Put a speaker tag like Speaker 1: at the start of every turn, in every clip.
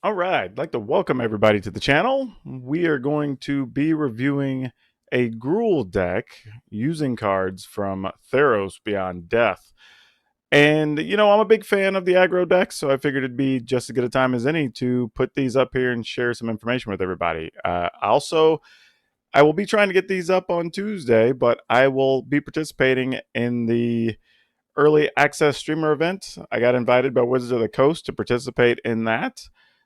Speaker 1: All right, I'd like to welcome everybody to the channel. We are going to be reviewing a Gruul deck using cards from Theros Beyond Death. And, I'm a big fan of the aggro decks, so I figured it'd be just as good a time as any to put these up here and share some information with everybody. I will be trying to get these up on Tuesday, but I will be participating in the early access streamer event. I got invited by Wizards of the Coast to participate in that.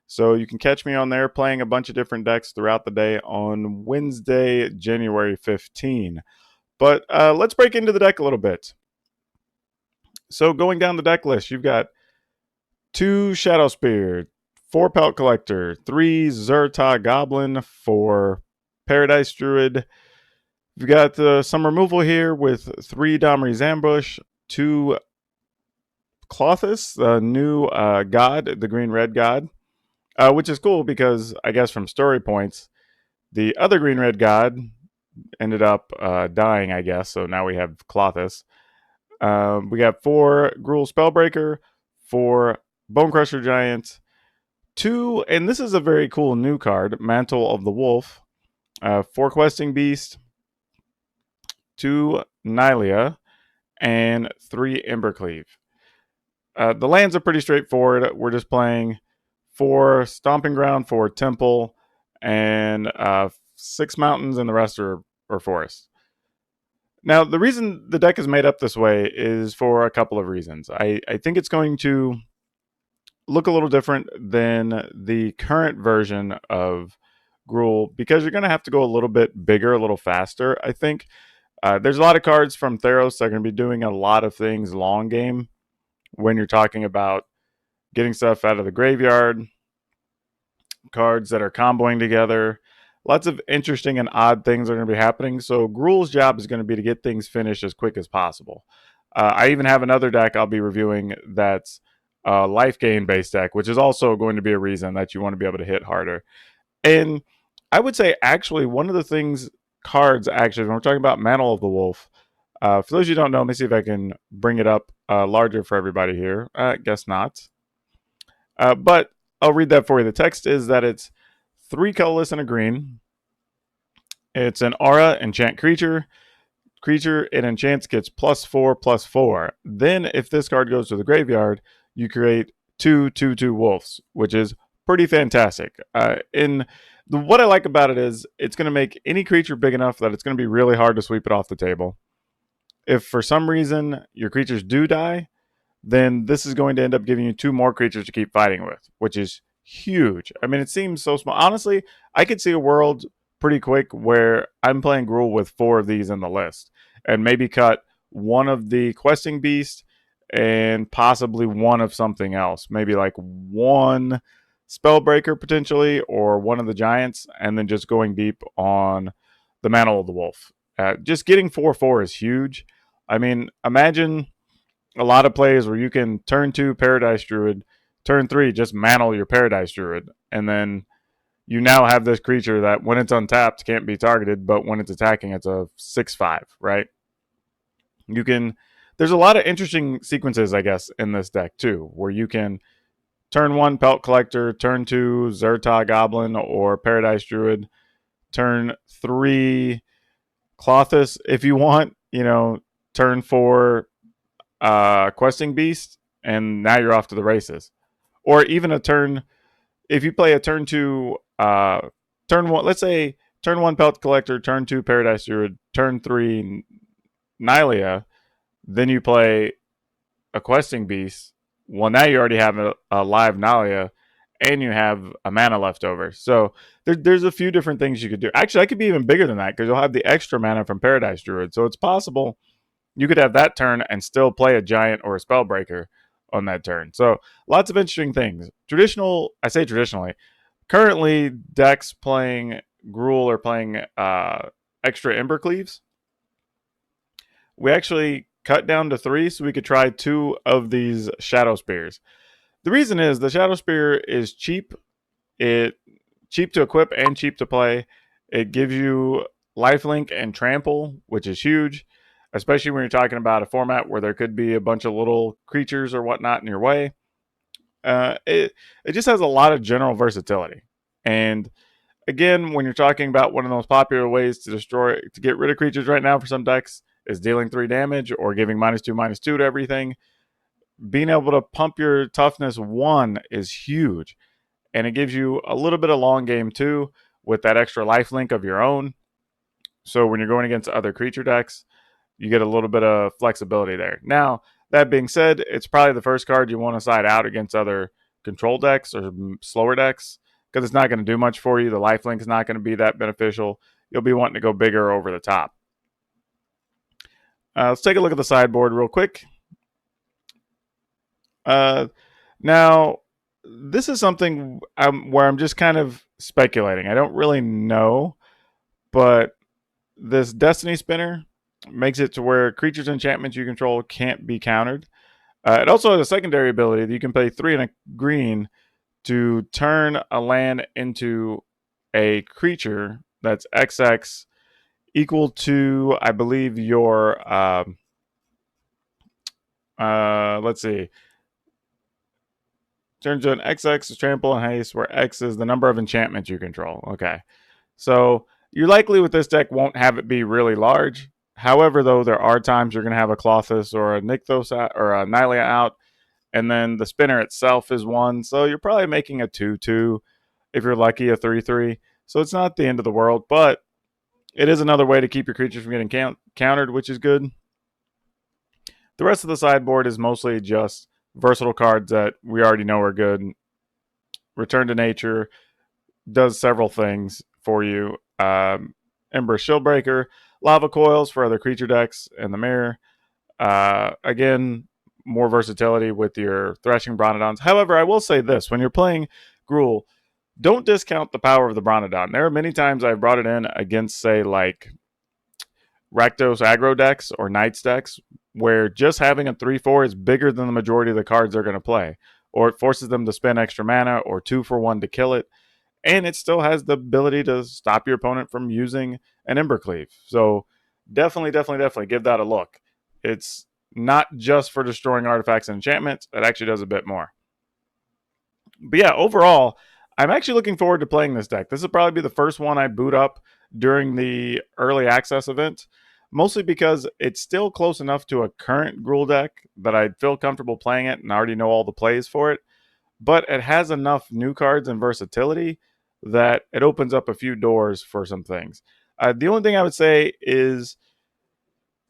Speaker 1: So you can catch me on there playing a bunch of different decks throughout the day on Wednesday, January 15. But let's break into the deck a little bit. So going down the deck list, you've got 2 Shadow Spear, 4 Pelt Collector, 3 Zerta Goblin, 4 Paradise Druid. You've got some removal here with 3 Domri's Ambush, 2 Clothis, the new god, the green-red god, which is cool because I guess from story points, the other green-red god ended up dying, I guess, so now we have Clothis. We got 4 Gruul Spellbreaker, 4 Bonecrusher Giant, 2, and this is a very cool new card, Mantle of the Wolf, 4 Questing Beast, 2 Nylea, and 3 Embercleave. The lands are pretty straightforward. We're just playing 4 Stomping Ground, 4 Temple, and 6 Mountains, and the rest are forests. Now, the reason the deck is made up this way is for a couple of reasons. I think it's going to look a little different than the current version of Gruul because you're going to have to go a little bit bigger, a little faster. I think there's a lot of cards from Theros that are going to be doing a lot of things long game when you're talking about getting stuff out of the graveyard, cards that are comboing together. Lots of interesting and odd things are going to be happening. So Gruul's job is going to be to get things finished as quick as possible. I even have another deck I'll be reviewing that's a life gain based deck, which is also going to be a reason that you want to be able to hit harder. And I would say actually one of the things cards actually, when we're talking about Mantle of the Wolf, for those of you who don't know, let me see if I can bring it up larger for everybody here. Guess not. But I'll read that for you. The text is that it's 3 colorless and a green. It's an aura enchant creature. Creature it enchants gets +4/+4. Then, if this card goes to the graveyard, you create 2/2/2 wolves, which is pretty fantastic. What I like about it is it's going to make any creature big enough that it's going to be really hard to sweep it off the table. If for some reason your creatures do die, then this is going to end up giving you 2 more creatures to keep fighting with, which is huge. I mean, it seems so small. Honestly, I could see a world pretty quick where I'm playing Gruul with 4 of these in the list and maybe cut one of the Questing Beast and possibly one of something else. Maybe like one Spellbreaker potentially or one of the Giants, and then just going deep on the Mantle of the Wolf. Just getting 4/4 is huge. I mean, imagine a lot of plays where you can turn 2 Paradise Druid, turn 3 just mantle your Paradise Druid, and then you now have this creature that when it's untapped can't be targeted, but when it's attacking it's a 6/5, right? You can there's a lot of interesting sequences, I guess, in this deck too, where you can turn 1 Pelt Collector, turn 2 Zerta Goblin or Paradise Druid, turn 3 Clothis if you want, turn 4 Questing Beast, and now you're off to the races. Or even a turn, if you play a turn 2, turn 1, let's say turn 1 Pelt Collector, turn 2 Paradise Druid, turn 3 Nylea, then you play a Questing Beast. Well, now you already have a live Nylea, and you have a mana left over. So there's a few different things you could do. Actually, I could be even bigger than that because you'll have the extra mana from Paradise Druid. So it's possible you could have that turn and still play a Giant or a Spellbreaker on that turn. So lots of interesting things. I say traditionally, currently decks playing Gruul or playing extra Embercleaves. We actually cut down to 3 so we could try 2 of these Shadow Spears. The reason is the Shadow Spear is cheap. It cheap to equip and cheap to play. It gives you lifelink and trample, which is huge, especially when you're talking about a format where there could be a bunch of little creatures or whatnot in your way. It just has a lot of general versatility. And again, when you're talking about one of the most popular ways to get rid of creatures right now for some decks is dealing 3 damage or giving -2/-2 to everything. Being able to pump your toughness 1 is huge. And it gives you a little bit of long game too with that extra lifelink of your own. So when you're going against other creature decks, you get a little bit of flexibility there. Now, that being said, it's probably the first card you want to side out against other control decks or slower decks because it's not going to do much for you. The lifelink is not going to be that beneficial. You'll be wanting to go bigger over the top. Let's take a look at the sideboard real quick. Now, this is something where I'm just kind of speculating. I don't really know, but this Destiny Spinner makes it to where creatures and enchantments you control can't be countered. It also has a secondary ability that you can pay 3 and a green to turn a land into a creature that's XX equal to, I believe, your let's see. Turns to an XX trample and haste, where X is the number of enchantments you control. Okay. So you're likely with this deck won't have it be really large. However, though, there are times you're going to have a Klothys or a Nykthos or a Nylea out, and then the spinner itself is 1. So you're probably making a 2/2. If you're lucky, a 3/3. So it's not the end of the world, but it is another way to keep your creatures from getting countered, which is good. The rest of the sideboard is mostly just versatile cards that we already know are good. Return to Nature does several things for you. Ember Shieldbreaker, Lava Coils for other creature decks in the mirror. Again, more versatility with your Threshing Bronodons. However, I will say this. When you're playing Gruul, don't discount the power of the Bronodon. There are many times I've brought it in against, say, like Rakdos aggro decks or Knights decks, where just having a 3/4 is bigger than the majority of the cards they're going to play. Or it forces them to spend extra mana or 2 for 1 to kill it. And it still has the ability to stop your opponent from using an Embercleave. So definitely give that a look. It's not just for destroying artifacts and enchantments. It actually does a bit more. But yeah, overall, I'm actually looking forward to playing this deck. This will probably be the first one I boot up during the early access event, mostly because it's still close enough to a current Gruul deck that I'd feel comfortable playing it and I already know all the plays for it. But it has enough new cards and versatility that it opens up a few doors for some things. The only thing I would say is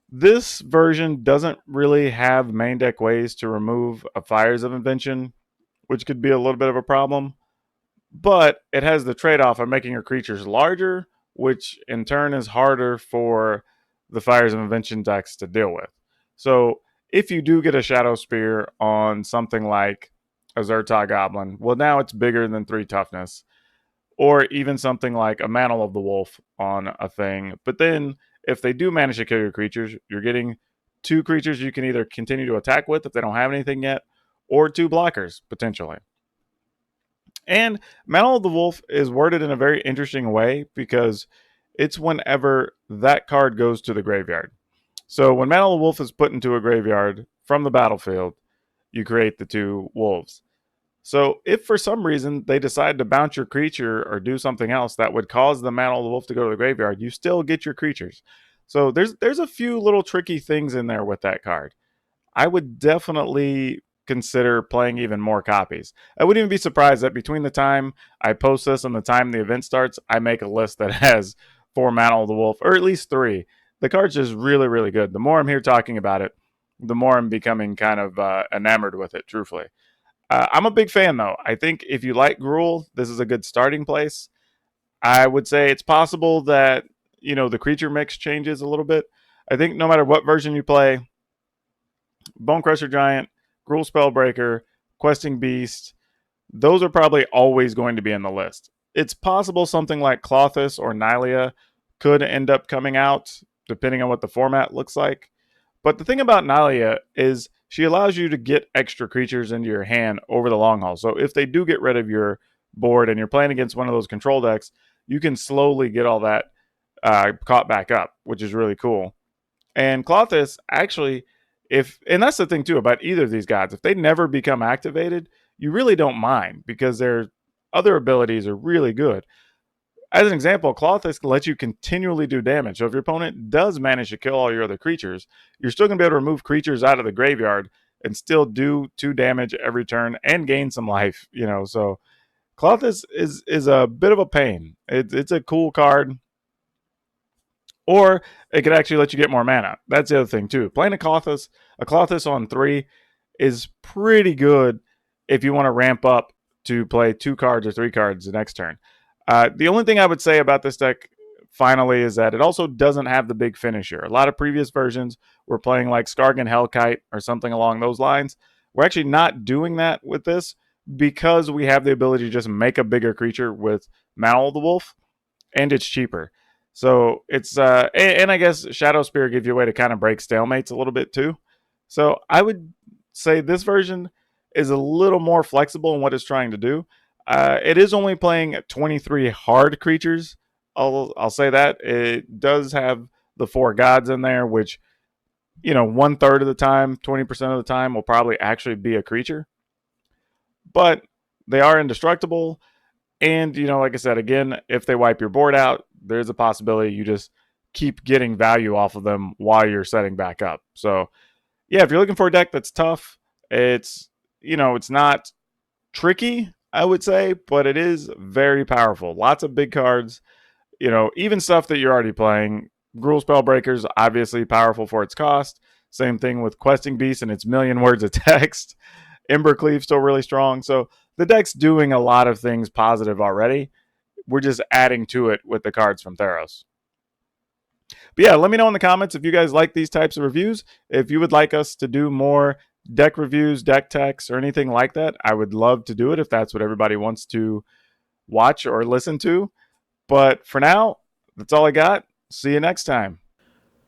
Speaker 1: this version doesn't really have main deck ways to remove a Fires of Invention, which could be a little bit of a problem. But it has the trade-off of making your creatures larger, which in turn is harder for the Fires of Invention decks to deal with. So if you do get a Shadow Spear on something like a Zertog Goblin, well, now it's bigger than 3 toughness. Or even something like a Mantle of the Wolf on a thing. But then if they do manage to kill your creatures, you're getting 2 creatures you can either continue to attack with if they don't have anything yet, or 2 blockers, potentially. And Mantle of the Wolf is worded in a very interesting way because it's whenever that card goes to the graveyard. So when Mantle of the Wolf is put into a graveyard from the battlefield, you create the 2 wolves. So if for some reason they decide to bounce your creature or do something else that would cause the Mantle of the Wolf to go to the graveyard, you still get your creatures. So there's a few little tricky things in there with that card. I would definitely consider playing even more copies. I wouldn't even be surprised that between the time I post this and the time the event starts, I make a list that has 4 Mantle of the Wolf, or at least 3. The card's just really, really good. The more I'm here talking about it, the more I'm becoming kind of enamored with it, truthfully. I'm a big fan, though. I think if you like Gruul, this is a good starting place. I would say it's possible that, the creature mix changes a little bit. I think no matter what version you play, Bonecrusher Giant, Gruul Spellbreaker, Questing Beast, those are probably always going to be in the list. It's possible something like Klothys or Nylea could end up coming out, depending on what the format looks like. But the thing about Nylea is she allows you to get extra creatures into your hand over the long haul. So if they do get rid of your board and you're playing against one of those control decks, you can slowly get all that caught back up, which is really cool. And Klothys actually, and that's the thing too about either of these gods, if they never become activated, you really don't mind because their other abilities are really good. As an example, Clothis lets you continually do damage. So if your opponent does manage to kill all your other creatures, you're still going to be able to remove creatures out of the graveyard and still do 2 damage every turn and gain some life. So Clothis is a bit of a pain. It's a cool card, or it could actually let you get more mana. That's the other thing too. Playing a Clothis on 3 is pretty good if you want to ramp up to play 2 cards or 3 cards the next turn. The only thing I would say about this deck finally is that it also doesn't have the big finisher. A lot of previous versions were playing like Skargan Hellkite or something along those lines. We're actually not doing that with this because we have the ability to just make a bigger creature with Mantle of the Wolf, and it's cheaper. So it's and I guess Shadow Spear gives you a way to kind of break stalemates a little bit too. So I would say this version is a little more flexible in what it's trying to do. It is only playing 23 hard creatures. I'll say that it does have the 4 gods in there, which 1/3 of the time, 20% of the time will probably actually be a creature. But they are indestructible, and like I said, again, if they wipe your board out, there's a possibility you just keep getting value off of them while you're setting back up. So yeah, if you're looking for a deck that's tough, it's not tricky, I would say, but it is very powerful. Lots of big cards, even stuff that you're already playing. Gruul Spellbreaker's obviously powerful for its cost. Same thing with Questing Beast and its million words of text. Embercleave still really strong. So the deck's doing a lot of things positive already. We're just adding to it with the cards from Theros. But yeah, let me know in the comments if you guys like these types of reviews. If you would like us to do more deck reviews, deck techs, or anything like that, I would love to do it if that's what everybody wants to watch or listen to. But for now, that's all I got. See you next time.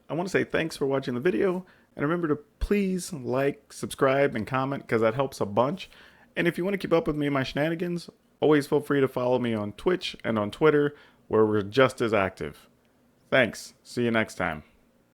Speaker 1: I want to say thanks for watching the video, and remember to please like, subscribe, and comment because that helps a bunch. And if you want to keep up with me and my shenanigans, always feel free to follow me on Twitch and on Twitter, where we're just as active. Thanks. See you next time.